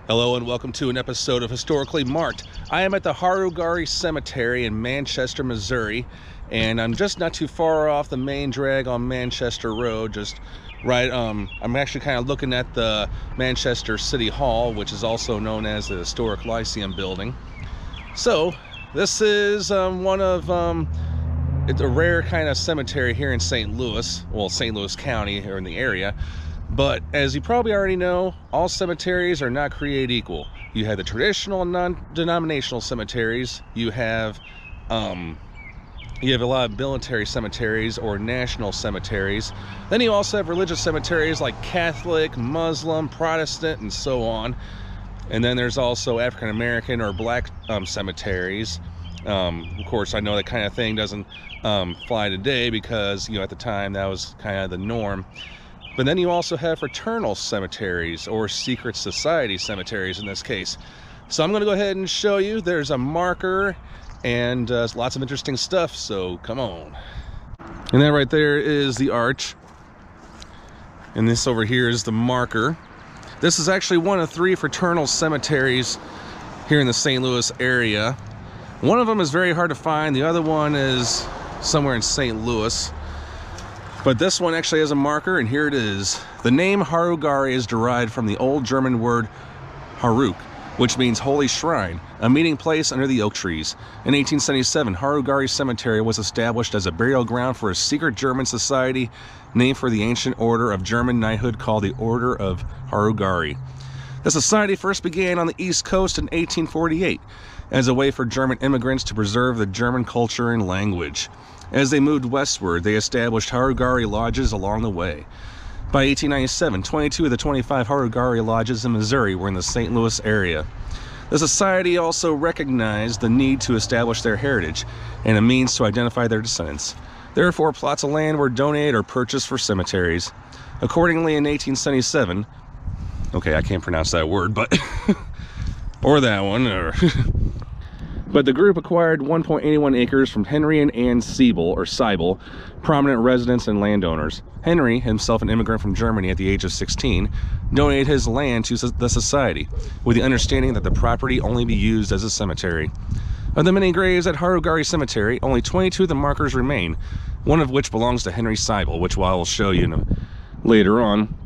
Hello and welcome to an episode of Historically Marked. I am at the Harugari Cemetery in Manchester, Missouri, and I'm just not too far off the main drag on Manchester Road, just right, I'm actually kind of looking at the Manchester City Hall, which is also known as the Historic Lyceum Building. So, this is it's a rare kind of cemetery here in St. Louis, well, St. Louis County here in the area. But as you probably already know, all cemeteries are not created equal. You have the traditional non-denominational cemeteries. You have a lot of military cemeteries or national cemeteries. Then you also have religious cemeteries like Catholic, Muslim, Protestant, and so on. And then there's also African American or black cemeteries. Of course, I know that kind of thing doesn't fly today because, at the time that was kind of the norm. But then you also have fraternal cemeteries, or secret society cemeteries in this case. So I'm going to go ahead and show you. There's a marker and lots of interesting stuff, so come on. And that right there is the arch. And this over here is the marker. This is actually one of 3 fraternal cemeteries here in the St. Louis area. One of them is very hard to find. The other one is somewhere in St. Louis. But this one actually has a marker, and here it is. The name Harugari is derived from the old German word Haruk, which means holy shrine, a meeting place under the oak trees. In 1877, Harugari Cemetery was established as a burial ground for a secret German society named for the ancient order of German knighthood called the Order of Harugari. The society first began on the East Coast in 1848 as a way for German immigrants to preserve the German culture and language. As they moved westward, they established Harugari lodges along the way. By 1897, 22 of the 25 Harugari lodges in Missouri were in the St. Louis area. The society also recognized the need to establish their heritage and a means to identify their descendants. Therefore, plots of land were donated or purchased for cemeteries. Accordingly, in 1877, okay, I can't pronounce that word, but or that one, or but the group acquired 1.81 acres from Henry and Ann Seibel, prominent residents and landowners. Henry, himself an immigrant from Germany at the age of 16, donated his land to the society, with the understanding that the property only be used as a cemetery. Of the many graves at Harugari Cemetery, only 22 of the markers remain, one of which belongs to Henry Seibel, which I will show you later on.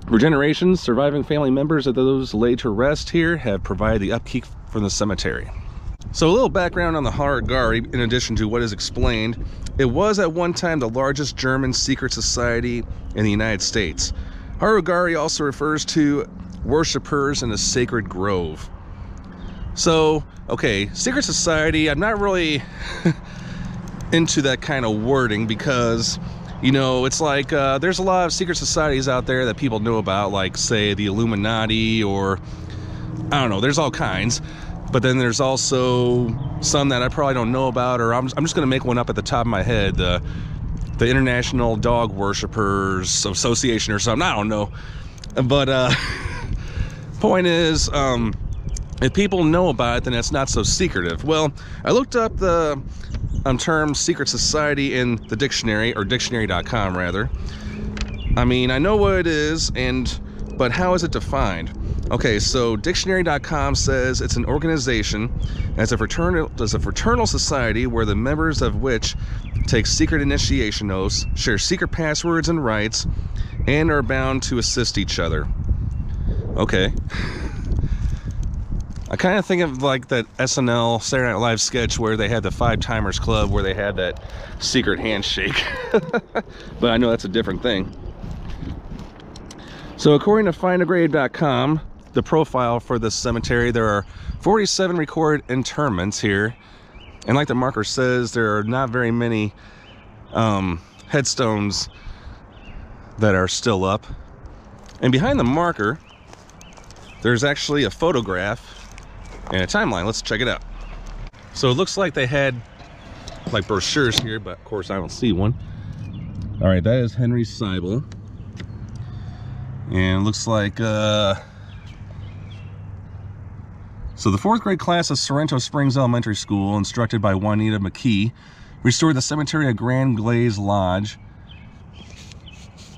For generations, surviving family members of those laid to rest here have provided the upkeep for the cemetery. So a little background on the Harugari, in addition to what is explained. It was at one time the largest German secret society in the United States. Harugari also refers to worshippers in a sacred grove. So, okay, secret society, I'm not really into that kind of wording because, it's like there's a lot of secret societies out there that people know about, like, say, the Illuminati, or, I don't know, there's all kinds. But then there's also some that I probably don't know about, or I'm just going to make one up at the top of my head. The International Dog Worshippers Association or something. I don't know. But point is, if people know about it, then it's not so secretive. Well, I looked up the term secret society in the dictionary, or dictionary.com rather. I mean, I know what it is, but how is it defined? Okay, so dictionary.com says it's an organization as a fraternal society where the members of which take secret initiation oaths, share secret passwords and rites, and are bound to assist each other. Okay. I kind of think of like that SNL Saturday Night Live sketch where they had the 5 Timers Club where they had that secret handshake. But I know that's a different thing. So according to findagrave.com, the profile for this cemetery, there are 47 recorded interments here, and like the marker says, there are not very many headstones that are still up. And behind the marker, there's actually a photograph and a timeline. Let's check it out. So it looks like they had like brochures here, but of course I don't see one. All right, that is Henry Seibel, and it looks like so the 4th grade class of Sorrento Springs Elementary School, instructed by Juanita McKee, restored the cemetery at Grand Glaze Lodge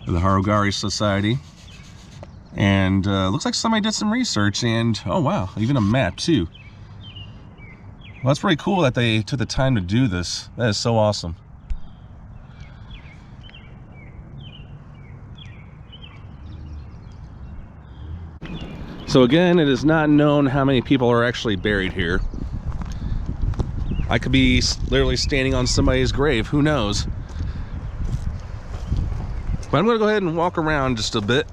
of the Harugari Society. And looks like somebody did some research, and oh wow, even a map too. Well, that's pretty cool that they took the time to do this. That is so awesome. So again, it is not known how many people are actually buried here. I could be literally standing on somebody's grave, who knows? But I'm gonna go ahead and walk around just a bit.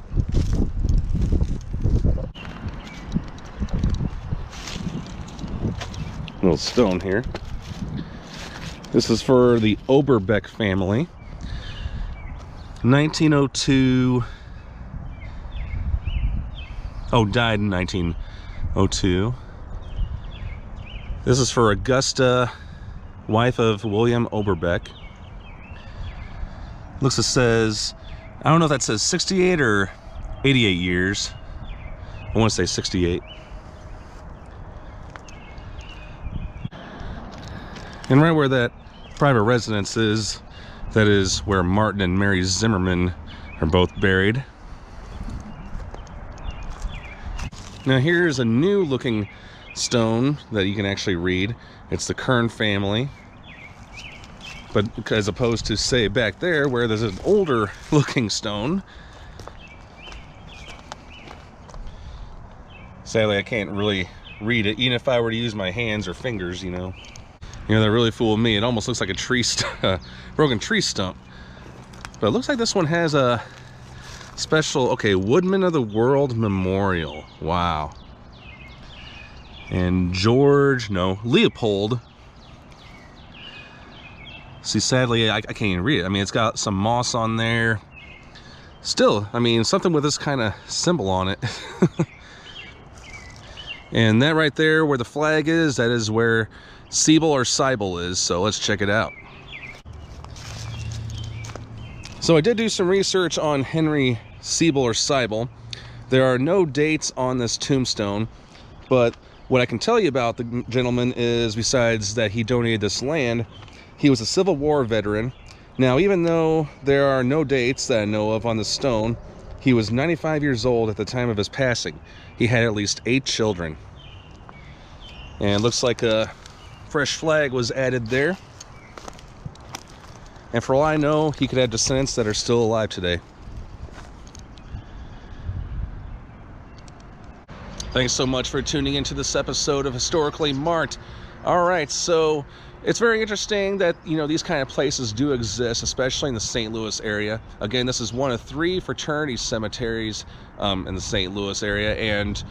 Little stone here. This is for the Oberbeck family. 1902. Oh, died in 1902. This is for Augusta, wife of William Oberbeck. Looks, it says, I don't know if that says 68 or 88 years. I want to say 68. And right where that private residence is, that is where Martin and Mary Zimmerman are both buried. Now here's a new looking stone that you can actually read. It's the Kern family. But as opposed to, say, back there where there's an older looking stone. Sadly, I can't really read it, even if I were to use my hands or fingers, you know. You know, that really fooled me. It almost looks like a broken tree stump. But it looks like this one has a special, okay, Woodman of the World Memorial. Wow. And Leopold. See, sadly, I can't even read it. I mean, it's got some moss on there. Still, I mean, something with this kind of symbol on it. And that right there where the flag is, that is where Siebel or Seibel is. So let's check it out. So I did do some research on Henry Siebel or Seibel. There are no dates on this tombstone, but what I can tell you about the gentleman is, besides that he donated this land, he was a Civil War veteran. Now, even though there are no dates that I know of on the stone, he was 95 years old at the time of his passing. He had at least 8 children. And it looks like a fresh flag was added there. And for all I know, he could have descendants that are still alive today. Thanks so much for tuning into this episode of Historically Marked. All right, so it's very interesting that, you know, these kind of places do exist, especially in the St. Louis area. Again, this is one of 3 fraternity cemeteries in the St. Louis area. And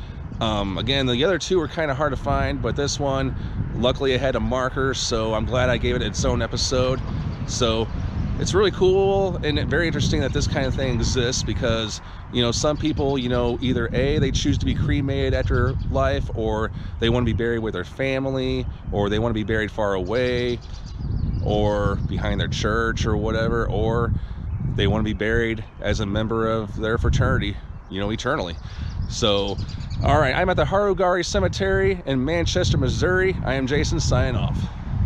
again, the other 2 were kind of hard to find, but this one, luckily it had a marker, so I'm glad I gave it its own episode. So it's really cool and very interesting that this kind of thing exists, because, you know, some people, you know, either A, they choose to be cremated after life, or they want to be buried with their family, or they want to be buried far away, or behind their church or whatever, or they want to be buried as a member of their fraternity, you know, eternally. So, all right, I'm at the Harugari Cemetery in Manchester, Missouri. I am Jason, signing off.